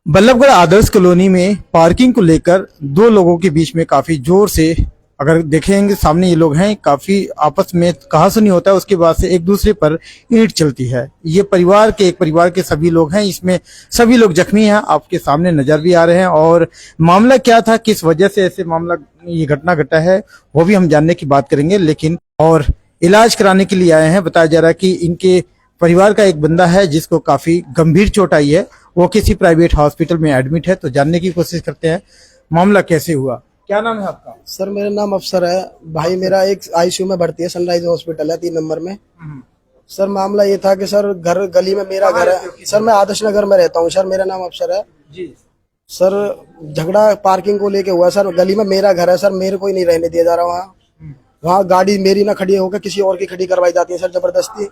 बल्लभगढ़ आदर्श colony में parking को लेकर दो लोगों के बीच में काफी जोर से, अगर देखेंगे सामने ये लोग हैं, काफी आपस में कहासुनी होता है। उसके बाद से एक दूसरे पर ईंट चलती है। ये एक परिवार के सभी लोग हैं, इसमें सभी लोग जख्मी हैं, आपके सामने नजर भी आ रहे हैं। और मामला क्या था, किस वजह से ऐसे मामला ये घटना घटा है, वो भी हम जानने की बात करेंगे। लेकिन और इलाज कराने के लिए आए हैं। बताया जा रहा है कि इनके परिवार का एक बंदा है जिसको काफी गंभीर चोट आई है, वो किसी प्राइवेट हॉस्पिटल में एडमिट है। तो जानने की कोशिश करते हैं मामला कैसे हुआ। क्या नाम है आपका? सर मेरा नाम अफसर है। भाई मेरा एक आईसीयू में भर्ती है, सनराइज हॉस्पिटल है 3 नंबर में। सर मामला ये था कि सर घर गली में मेरा घर है। सर मैं आदर्श नगर में रहता हूँ। सर मेरा नाम अफसर है जी। सर। झगड़ा पार्किंग को लेके हुआ सर। गली में मेरा घर है सर, मेरे को ही नहीं रहने दिया जा रहा वहाँ। वहाँ गाड़ी मेरी ना खड़ी होकर किसी और की खड़ी करवाई जाती है सर, जबरदस्ती।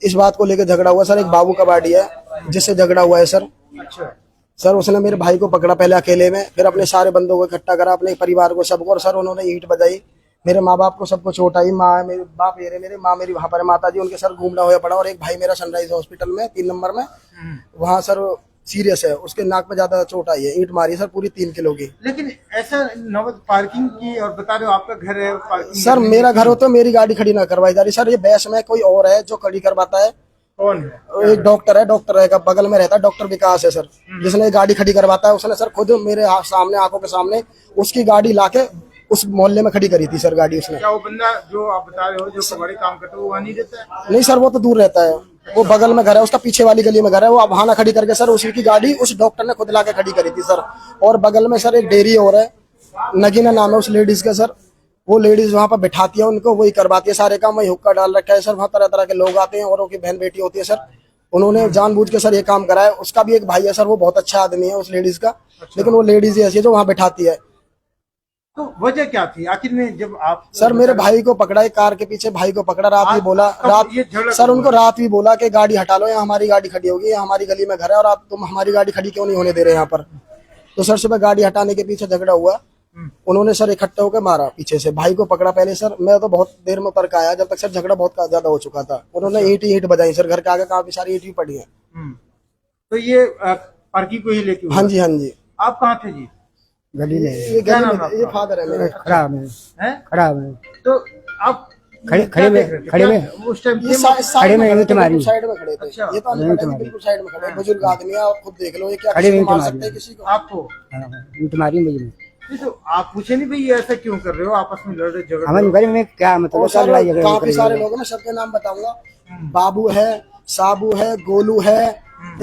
इस बात को लेकर झगड़ा हुआ सर। एक बाबू का बाड़ी है जिससे झगड़ा हुआ है सर। अच्छा। सर उसने मेरे भाई को पकड़ा पहले अकेले में, फिर अपने सारे बंदों को इकट्ठा करा, अपने परिवार को सबको। और सर उन्होंने ईंट बजाई, मेरे माँ बाप को सबको चोट आई। माँ मेरे बाप मेरे माँ मेरी वहां पर है, माता जी उनके सर घूमना हुआ पड़ा। और एक भाई मेरा सनराइज हॉस्पिटल में 3 नंबर में, वहाँ सर सीरियस है, उसके नाक में ज्यादा चोट आई है। ईंट मारी सर पूरी 3 किलो की। लेकिन ऐसा नौबत पार्किंग की, और बता रहे हो आपका घर है, पार्किंग सर मेरा घर हो तो मेरी गाड़ी खड़ी ना करवाई जा रही सर। ये बहस में कोई और है जो खड़ी करवाता है। कौन है? एक डॉक्टर है बगल में रहता है, डॉक्टर विकास है सर, जिसने गाड़ी खड़ी करवाता है। उसने सर खुद मेरे सामने, आंखों के सामने उसकी गाड़ी लाके उस मोहल्ले में खड़ी करी थी सर गाड़ी उसने। क्या वो बंदा जो आप बता रहे हो जो कबाड़ी काम करता है वो वहाँ नहीं रहता है? नहीं सर, वो तो दूर रहता है, वो बगल में घर है उसका, पीछे वाली गली में घर है। वो वहां ना खड़ी करके सर उसी की गाड़ी उस डॉक्टर ने खुद लाके खड़ी करी थी सर। और बगल में सर एक डेयरी और है, नगीना नाम है उस लेडीज का सर। वो लेडीज वहां पर बैठाती है उनको, वही करवाती है सारे काम। वही हुक्का डाल रखा है सर। वहाँ तरह तरह के लोग आते हैं, औरों की बहन बेटी होती है सर। उन्होंने जानबूझ के सर ये काम करा है। उसका भी एक भाई है सर, वो बहुत अच्छा आदमी है उस लेडीज का। लेकिन वो लेडीज ही ऐसी है जो वहाँ बैठाती है। तो वजह क्या थी आखिर में जब आप सर मेरे भाई को पकड़ा है, कार के पीछे भाई को पकड़ा। रात भी बोला, ये झगड़ा सर उनको रात भी बोला कि गाड़ी हटा लो, यहाँ हमारी गाड़ी खड़ी होगी, यहाँ हमारी गली में घर है, और आप तुम हमारी गाड़ी खड़ी क्यों नहीं होने दे रहे यहाँ पर। तो सर सुबह गाड़ी हटाने के पीछे झगड़ा हुआ। उन्होंने सर इकट्ठे होकर मारा पीछे से। भाई को पकड़ा पहले सर, मैं तो बहुत देर में उतर के आया, जब तक सर झगड़ा बहुत ज्यादा हो चुका था। उन्होंने ईंट बजाई सर, घर के आगे काफी सारी ईंट भी पड़ी है। तो ये पार्किंग को ही लेके हुआ? हाँ जी हाँ जी। आप कहाँ थे जी? गली में, ये गली में, ये फादर है मेरे। खराब है, खराब है। तो आप खड़े में उस टाइम ये साइड में ईंट मारी। साइड में खड़े थे। अच्छा। ये तो नहीं पता कि बिल्कुल साइड में खड़े, बुजुर्ग आदमी है, आप खुद देख लो। ये क्या खड़े किसी को में मार ईंट सकते हैं किसी को? आपको ईंट मारी मुझे। नहीं, तो आप पूछे नहीं भाई ऐसा क्यों कर रहे हो, आपस में लड़ रहे झगड़ रहे हमारे हो? घर में क्या मतलब और सर लड़ाई झगड़ा काफी सारे लोग हैं, मैं सबके नाम बताऊंगा। बाबू है, साबू है, गोलू है,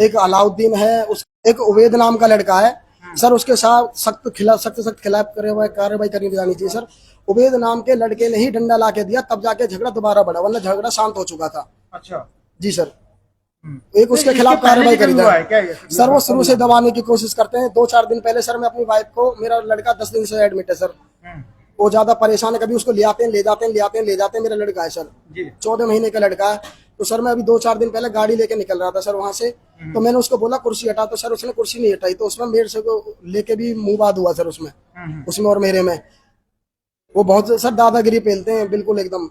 एक अलाउद्दीन है, एक उवैद नाम का लड़का है सर। उसके साथ सख्त खिलाफ कार्रवाई करनी जानी चाहिए सर। उवैद नाम के लड़के ने ही डंडा ला के दिया, तब जाके झगड़ा दोबारा बढ़ा, वरना झगड़ा शांत हो चुका था। अच्छा जी सर। एक उसके खिलाफ कार्रवाई करी जाए सर। वो शुरू से दबाने की कोशिश करते हैं। 2-4 दिन पहले सर मैं अपनी वाइफ को, मेरा लड़का 10 दिन से एडमिट है सर। वो ज्यादा परेशान है, कभी उसको ले आते हैं, ले जाते हैं। मेरा लड़का है सर, 14 महीने का लड़का है। तो सर मैं अभी 2-4 दिन पहले गाड़ी लेके निकल रहा था सर वहां से। तो मैंने उसको बोला कुर्सी हटा, तो सर उसने कुर्सी नहीं हटाई। तो उसमें मेरे से को लेके भी मुंह बात हुआ सर उसमें और मेरे में। वो बहुत सर दादागिरी पेलते हैं बिल्कुल एकदम।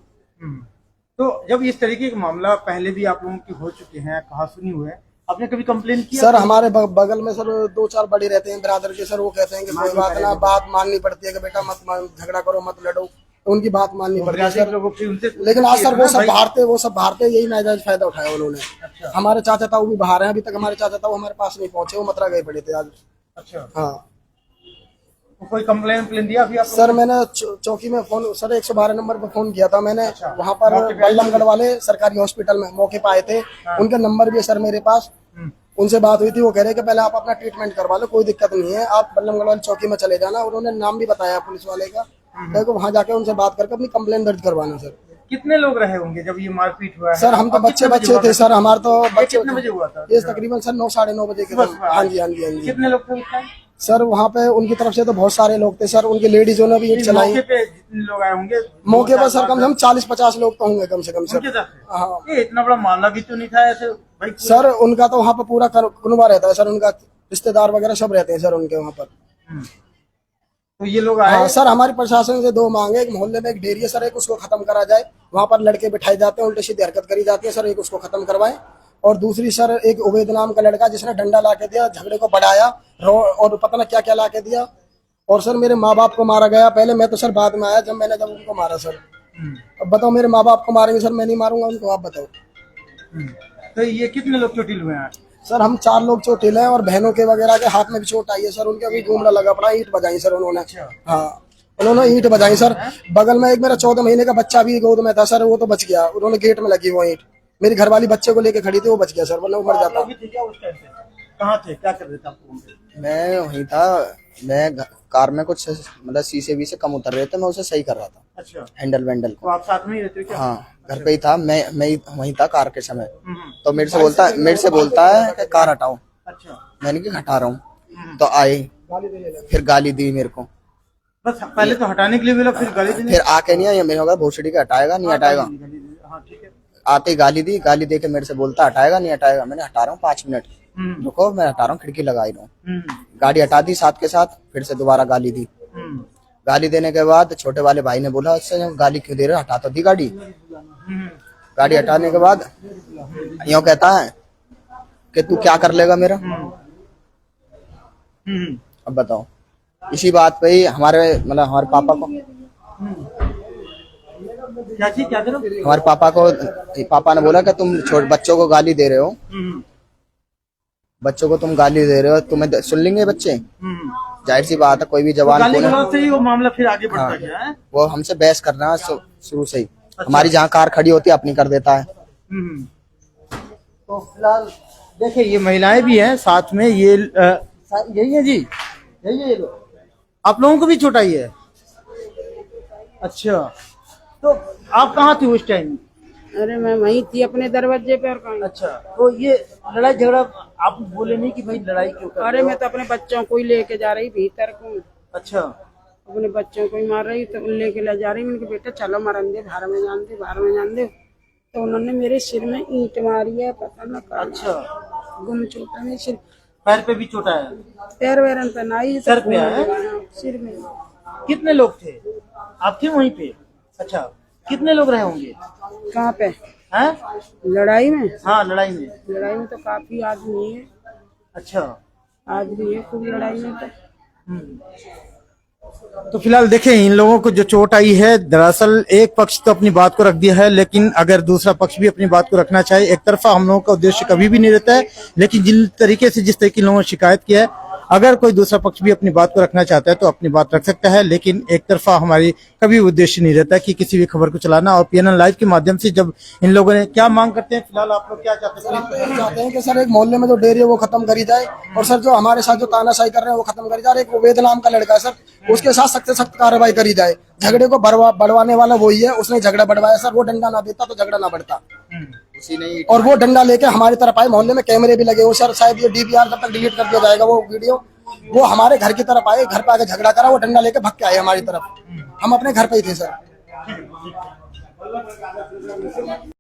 तो जब इस तरीके का मामला पहले भी आप लोगों की हो चुके हैं, कहा सुनी हुए, आपने कभी कंप्लेन किया? सर हमारे बगल में सर 2-4 बड़े रहते हैं ब्रादर के सर। वो कहते हैं कि कोई बात ना, बात माननी पड़ती है कि बेटा मत झगड़ा करो, मत लड़ो। तो उनकी बात माननी पड़ती है सर। लेकिन आज सर वो सब भारते यही नाजायज फायदा उठाया उन्होंने। हमारे चाचा ताऊ भी बाहर हैं, अभी तक हमारे चाचा ताऊ हमारे पास नहीं पहुंचे, वो मथुरा गए पड़े थे आज। अच्छा हाँ। तो कोई कंप्लेन दिया अभी आप? सर मैंने चौकी में फोन, सर 112 नंबर पर फोन किया था मैंने। वहाँ पर बल्लभगढ़ वाले सरकारी हॉस्पिटल में मौके पर आए थे। उनका नंबर भी है सर मेरे पास। उनसे बात हुई थी, वो कह रहे कि पहले आप अपना ट्रीटमेंट करवा लो, कोई दिक्कत नहीं है, आप बल्लभगढ़ वाली चौकी में चले जाना। उन्होंने नाम भी बताया पुलिस वाले का, देखो वहाँ जाके उनसे बात करके अपनी कंप्लेन दर्ज करवाना सर। कितने लोग रहे होंगे जब ये मारपीट हुआ है? सर हम तो बच्चे थे सर, हमारे तो बच्चे। कितने बजे हुआ था? ये तकरीबन सर 9-9:30 बजे के बाद। हाँ जी हाँ जी हाँ जी। कितने लोग थे उस टाइम? सर वहाँ पे उनकी तरफ से तो बहुत सारे लोग थे सर। उनकी लेडीजों ने भी ईंट चलाई। मौके पे जितने लोग आए होंगे मौके पर सर कम से कम 40-50 लोग तो होंगे कम से कम उनके सर। साथ? हाँ ये इतना बड़ा मामला भी तो नहीं था ऐसे भाई। सर उनका तो वहाँ पर पूरा कुनबा रहता है सर, उनका रिश्तेदार वगैरह सब रहते हैं सर उनके वहाँ पर। तो ये लोग आए? हाँ सर, हमारी प्रशासन से 2 मांगे। एक मोहल्ले में एक डेयरी है सर, एक उसको खत्म करा जाए। वहाँ पर लड़के बिठाए जाते हैं, उल्टी सीधी हरकत करी जाती है सर, एक उसको खत्म करवाए। और दूसरी सर एक उबैद नाम का लड़का जिसने डंडा ला के दिया, झगड़े को बढ़ाया और पता ना क्या क्या ला के दिया। और सर मेरे माँ बाप को मारा गया पहले, मैं तो सर बाद में आया जब उनको मारा सर। अब बताओ मेरे माँ बाप को मारेंगे सर, मैं नहीं मारूंगा उनको, आप बताओ। तो ये कितने लोग चोटिल हुए हैं? सर हम 4 लोग चोटिल हैं और बहनों के वगैरह के हाथ में भी चोट आई है सर, उनके अभी घूमना लगा पड़ा, ईंट बजाई सर उन्होंने। हाँ उन्होंने ईंट बजाई सर। बगल में एक मेरा 14 महीने का बच्चा भी गोद में था सर, वो तो बच गया, उन्होंने गेट में लगी वो ईंट। मेरी घरवाली बच्चे को लेके खड़ी थी, वो बच गया सर, वरना वो मर जाता। कहाँ थे, क्या कर रहे थे आप? मैं वहीं था, मैं कार में कुछ मतलब शीशे भी से कम उतर रहे थे, मैं उसे सही कर रहा था। अच्छा, हैंडल वैंडल तो आप साथ में ही रहते हो क्या? हाँ घर पे ही था, मैं वहीं था कार के समय। तो मेरे से बोलता है कि कार हटाओ। अच्छा, मैंने कि हटा रहा हूँ। तो आए, फिर गाली दी मेरे को। बस पहले तो हटाने के लिए बोला, फिर गाली देने। फिर आके नहीं आया, मेरे होगा भोसड़ी का हटाएगा नहीं हटाएगा। हाँ ठीक है। आते ही गाली दी, गाली दे के मेरे से बोलता हटाएगा नहीं हटाएगा। मैंने हटा रहा हूँ 5 मिनट रुको, मैं हटा रहा हूँ, खिड़की लगाई रहा हूँ। गाड़ी हटा दी साथ के साथ, फिर से दोबारा गाली दी। गाली देने के बाद छोटे वाले भाई ने बोला उससे गाली क्यों दे रहे हो, हटा तो दी गाड़ी। गाड़ी हटाने के बाद यूं कहता है कि तू क्या कर लेगा मेरा। अब बताओ, इसी बात पे ही हमारे पापा को क्या करो? हमारे पापा ने बोला कि तुम बच्चों को गाली दे रहे हो, बच्चों को तुम गाली दे रहे हो, तुम्हें सुन लेंगे बच्चे। जाहिर सी बात है, कोई भी जवान गाली गलौज से ही वो मामला फिर आगे बढ़ता गया है। वो हमसे बहस करना शुरू से ही। हमारी जहाँ कार खड़ी होती है अपनी कर देता है। तो फिलहाल देखिए ये महिलाएं भी हैं साथ में, ये यही है जी, यही है ये लोग। आप लोगों को भी चोट आई है? अच्छा, तो आप कहाँ थे उस टाइम? अरे मैं वहीं थी अपने दरवाजे पे और कहीं। अच्छा, तो ये लड़ाई झगड़ा आप बोले नहीं कि भाई लड़ाई क्यों कर रहे अरे हो? मैं तो अपने बच्चों को ही लेके जा रही भीतर को, अच्छा, अपने बच्चों को ही मार रही तो लेके ले जा रही। मैंने कहा बेटा चलो मरन दे, बाहर में जान दे, बाहर में जान दे। तो उन्होंने मेरे सिर में ईंट मारी है, पता ना कहाँ। अच्छा, गुम चोटा मेरे सिर, पैर पे भी चोटा है? पैर वैरन पे नहीं, सर पे है? सिर में। कितने लोग थे? आप थे वहीं पे? अच्छा, कितने लोग रहे होंगे? कहाँ पे? हैं? लड़ाई में? हाँ लड़ाई में। लड़ाई में तो काफी आदमी है। अच्छा, आदमी है खूब लड़ाई में तो फिलहाल देखें इन लोगों को जो चोट आई है, दरअसल एक पक्ष तो अपनी बात को रख दिया है, लेकिन अगर दूसरा पक्ष भी अपनी बात को रखना चाहे, एक तरफा हम लोगों का उद्देश्य कभी भी नहीं रहता है। लेकिन जिस तरीके के लोगों ने शिकायत किया है, अगर कोई दूसरा पक्ष भी अपनी बात को रखना चाहता है तो अपनी बात रख सकता है, लेकिन एक तरफा हमारी कभी उद्देश्य नहीं रहता कि किसी भी खबर को चलाना। और PNN लाइव के माध्यम से जब इन लोगों ने क्या मांग करते हैं, फिलहाल आप लोग क्या चाहते हैं? हम तो यही चाहते हैं कि सर एक मोहल्ले में जो डेयरी है वो खत्म करी जाए, और सर जो हमारे साथ जो तानाशाही कर रहे हैं वो खत्म करी जाए। और एक उबैद नाम का लड़का है सर, उसके साथ सख्त से सख्त कार्रवाई करी जाए। झगड़े को बढ़वाने वाला वही है, उसने झगड़ा बढ़वाया सर, वो डंडा ना देता तो झगड़ा ना बढ़ता। और वो डंडा लेके हमारी तरफ आए, मोहल्ले में कैमरे भी लगे हो सर, शायद ये DVR जब तक डिलीट कर दिया जाएगा वो वीडियो, वो हमारे घर की तरफ आए, घर पे आके झगड़ा करा, वो डंडा लेके भग के आए हमारी तरफ। हम अपने घर पे ही थे सर।